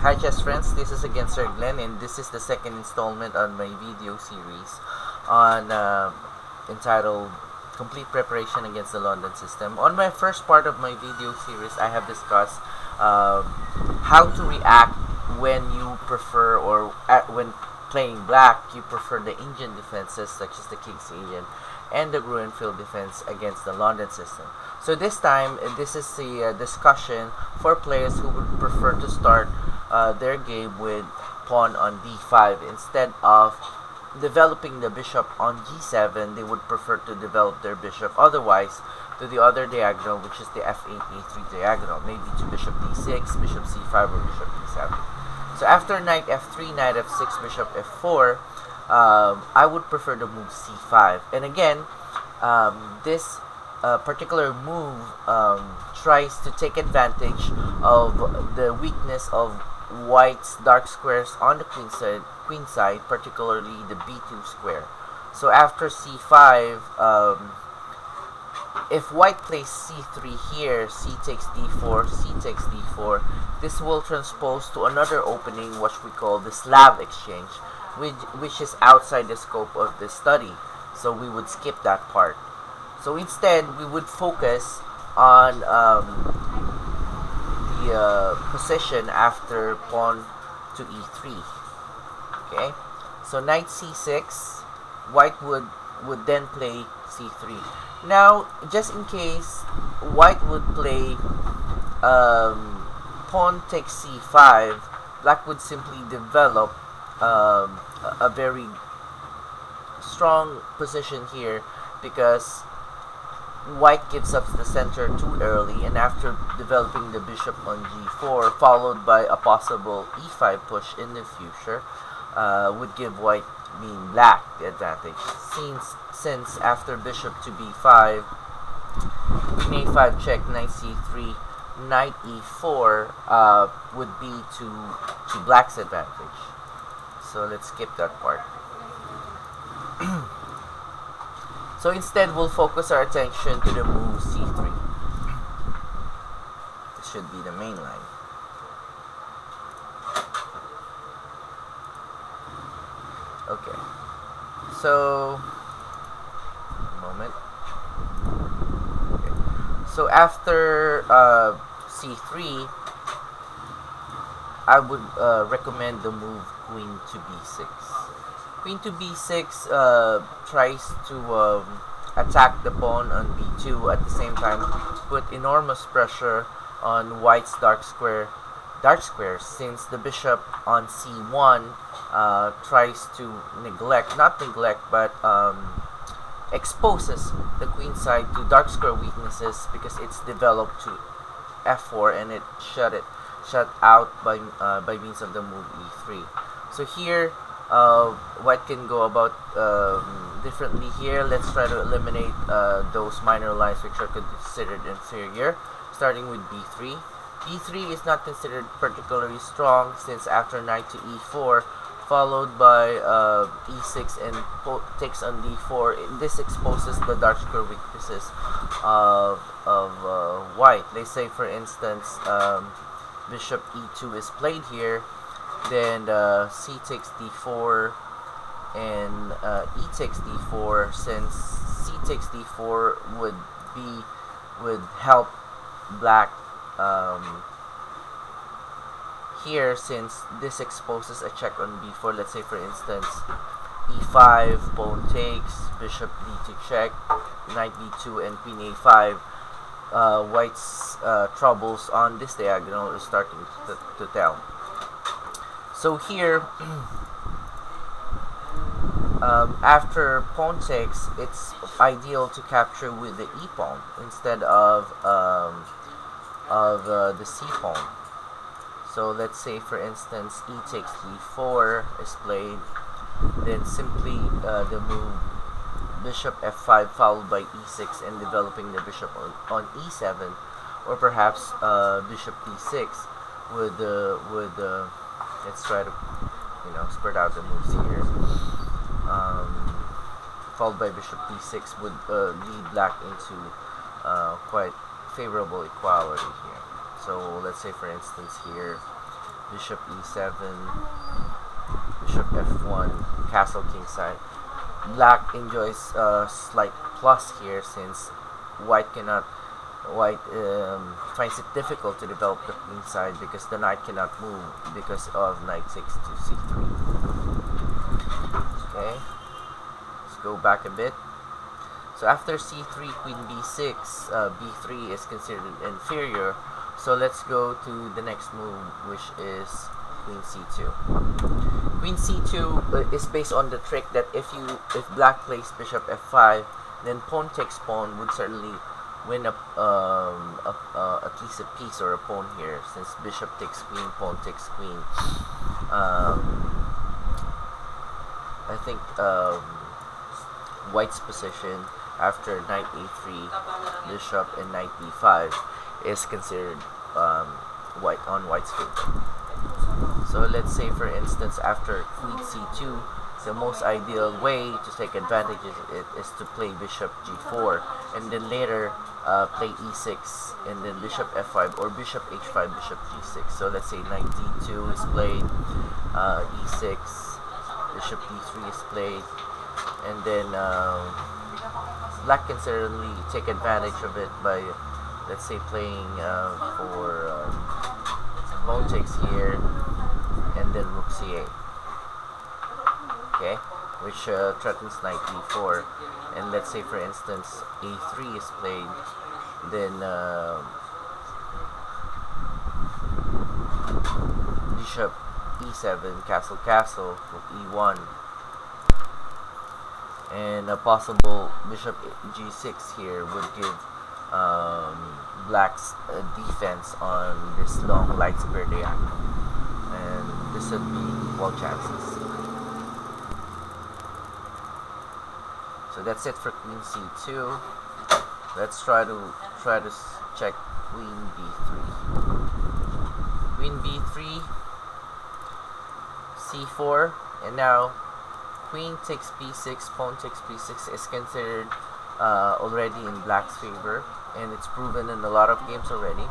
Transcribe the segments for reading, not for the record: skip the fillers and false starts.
Hi chess friends, this is again Sir Glenn, and this is the second installment on my video series on entitled Complete Preparation Against the London System. On my first part of my video series, I have discussed how to react when you prefer, or when playing black, you prefer the Indian defenses such as the King's Agent and the Grunfeld defense against the London system. So this time, this is the discussion for players who would prefer to start their game with pawn on d5 instead of developing the bishop on g7. They would prefer to develop their bishop otherwise to the other diagonal, which is the f8 a3 diagonal, maybe to bishop d6, bishop c5, or bishop d7. So after knight f3, knight f6, bishop f4, I would prefer to move c5. And again, this particular move tries to take advantage of the weakness of white's dark squares on the queen side, particularly the b2 square. So after c5, if white plays c3 here, c takes d4, c takes d4, this will transpose to another opening, which we call the Slav exchange, which is outside the scope of this study. So we would skip that part. So instead, we would focus on the position after pawn to e3. Okay, so knight c6, white would then play c3. Now, just in case white would play pawn takes c5, black would simply develop a very strong position here, because white gives up the center too early, and after developing the bishop on g4 followed by a possible e5 push in the future, would give white, mean black, the advantage, since after bishop to b5, queen a5 check, knight c3, knight e4 would be to black's advantage. So let's skip that part. So instead, we'll focus our attention to the move c3. This should be the main line. Okay. So, a moment. Okay. So after c3, I would recommend the move queen to b6. Queen to b6 tries to attack the pawn on b2, at the same time put enormous pressure on white's dark squares, since the bishop on c1 tries to exposes the queen side to dark square weaknesses, because it's developed to f4 and it shut out by means of the move e3. So here, white can go about differently here. Let's try to eliminate those minor lines which are considered inferior, starting with b3. b3 is not considered particularly strong, since after knight to e4 followed by e6 and takes on d4, this exposes the dark square weaknesses of white. Let's say, for instance, bishop e2 is played here, then c takes d4 and e takes d4, since c takes d4 would help black here, since this exposes a check on b4. Let's say, for instance, e5, pawn takes, bishop d2 check, knight b2, and queen a5. White's troubles on this diagonal is starting to tell. So here, after pawn takes, it's ideal to capture with the e pawn instead of the c pawn. So let's say, for instance, e takes d4 is played, then simply the move bishop f5 followed by e6 and developing the bishop on e7, or perhaps bishop d6 would let's try to spread out the moves here. Followed by bishop d6 would lead black into quite favorable equality here. So let's say, for instance, here bishop e7, bishop f1, castle kingside. Black enjoys a slight plus here since white cannot. White finds it difficult to develop the queen side because the knight cannot move because of knight 6 to c3. Okay, let's go back a bit. So after c3, queen b6, b3 is considered inferior. So let's go to the next move, which is queen c2. Queen c2 is based on the trick that if black plays bishop f5, then pawn takes pawn would certainly win at least a piece or a pawn here, since bishop takes queen, pawn takes queen. I think white's position after knight a3, bishop, and knight b5 is considered white's favor. So let's say, for instance, after queen c2, the most ideal way to take advantage of it is to play bishop g4, and then later play e6, and then bishop f5, or bishop h5, bishop g6. So let's say knight d2 is played, e6, bishop d3 is played, and then black can certainly take advantage of it by, let's say, playing for pawn takes here, and then rook c8. Okay, which threatens knight d4, and let's say, for instance, a3 is played, then bishop e7, castle castle, rook e1, and a possible bishop g6 here would give black's defense on this long light square diagonal, and this would be equal chances. So that's it for queen c2. Let's try to check queen b3. Queen b3, c4, and now queen takes b6, pawn takes b6 is considered already in black's favor, and it's proven in a lot of games already.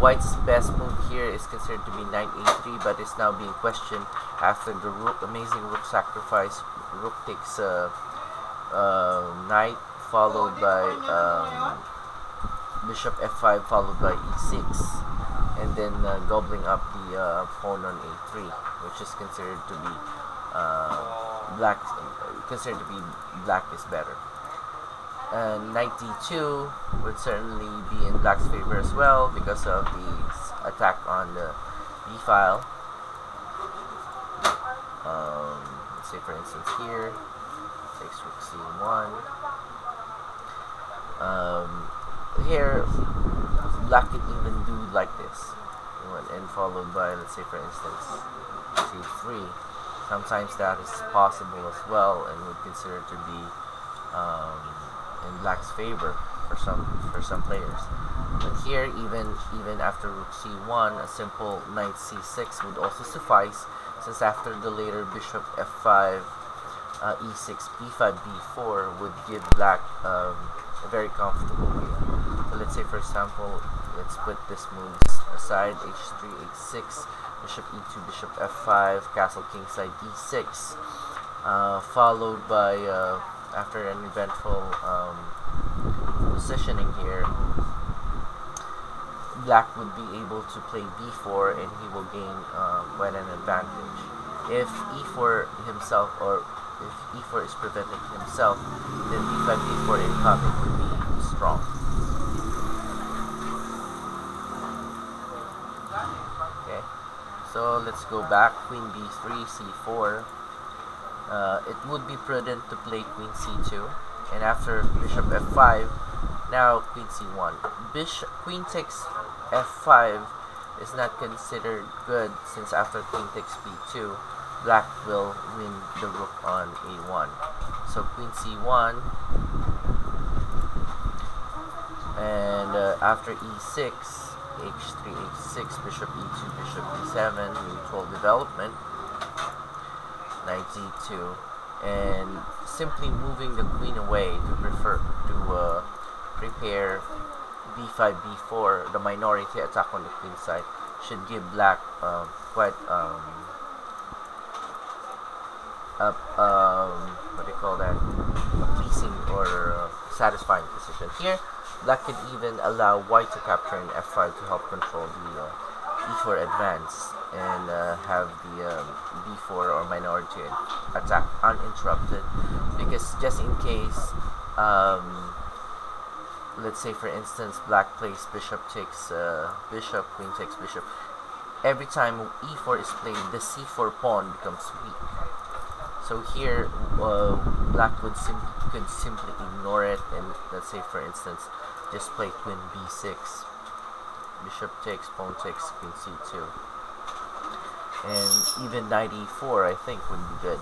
White's best move here is considered to be knight a3, but is now being questioned after the amazing rook sacrifice. Rook takes knight, followed by bishop f5, followed by e6, and then gobbling up the pawn on a3, which is considered to be black is better. Knight d2 would certainly be in black's favor as well because of the attack on the b file. Let's say, for instance, here takes rook c1. Here black can even do like this, and followed by, let's say, for instance, c3. Sometimes that is possible as well, and would consider to be in black's favor for some players. But here, even after rook c1, a simple knight c6 would also suffice, since after the later bishop f5, e6, b5, b4 would give black a very comfortable game. So let's say, for example, let's put this moves aside: h3, h6, bishop e2, bishop f5, castle kingside d6, followed by after an eventful positioning here, black would be able to play b4, and he will gain quite an advantage. If e4 himself, or if e4 is preventing himself, then b5, b4 incoming would be strong. Okay, so let's go back. Queen b3, c4. It would be prudent to play queen c2, and after bishop f5, now queen c1. Queen takes f5 is not considered good, since after queen takes b2, black will win the rook on a1. So queen c1, and after e6, h3, h6, bishop e2, bishop e7, mutual development, knight d2, and simply moving the queen away to prepare b5, b4, the minority attack on the queen side, should give black quite what do you call that, a pleasing or satisfying position. Here, black can even allow white to capture an f5 to help control the e4 advance and have the b4 or minority attack uninterrupted, because just in case, let's say for instance black plays bishop takes bishop, queen takes bishop, every time e4 is played, the c4 pawn becomes weak. So here, black could simply ignore it, and let's say for instance just play queen b6, bishop takes, pawn takes, queen c2, and even knight e4 I think would be good,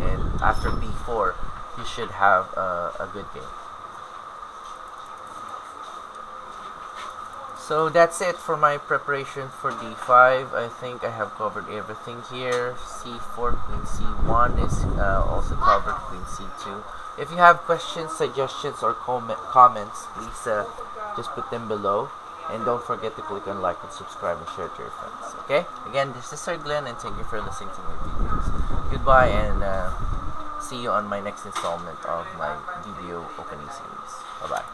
and after b4 you should have a good game. So that's it for my preparation for d5. I think I have covered everything here. c4, queen c1 is also covered, queen c2. If you have questions, suggestions, or comments, please just put them below. And don't forget to click on like and subscribe and share to your friends. Okay? Again, this is Sir Glenn, and thank you for listening to my videos. Goodbye, and see you on my next installment of my video opening series. Bye-bye.